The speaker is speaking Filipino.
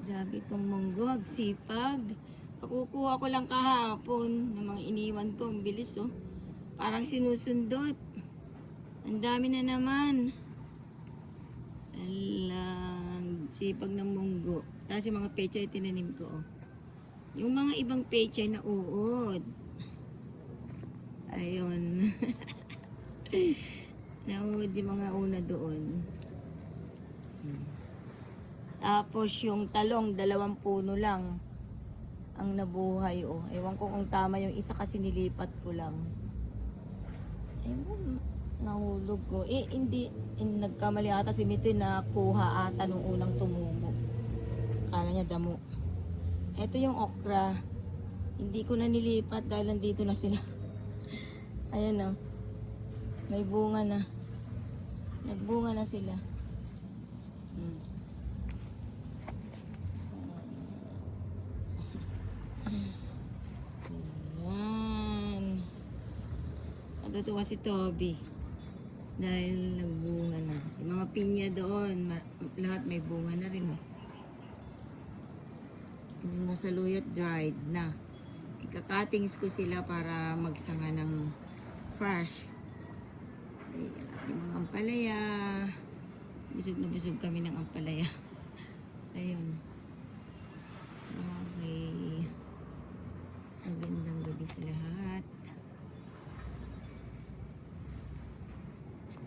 Grabe itong munggo, sipag. Kakukuha ko lang kahapon ng mga iniwan ko. Ang bilis oh. Parang sinusundot. Ang dami na naman. Alang, sipag ng munggo. Tapos yung mga pechay tinanim ko oh. Yung mga ibang pechay na uod. Ayun. Nauod yung mga una doon. Tapos yung talong, 2 puno lang ang nabuhay oh. Ewan ko kung tama yung isa kasi nilipat ko lang. Ewan, nahulog ko. Hindi. Nagkamali ata si Mito na kuha ata nung unang tumubo. Kala niya damo. Ito yung okra. Hindi ko na nilipat dahil nandito na sila. Ayan oh. May bunga na. Nagbunga na sila. Ayan. Natutuwa si Toby. Dahil nagbunga na. Yung mga pinya doon, lahat may bunga na rin. Yung masaluyot dried na. Ikakatings ko sila para magsanga ng fresh. Yung mga ampalaya. Busog na busog kami ng ampalaya. Ayun.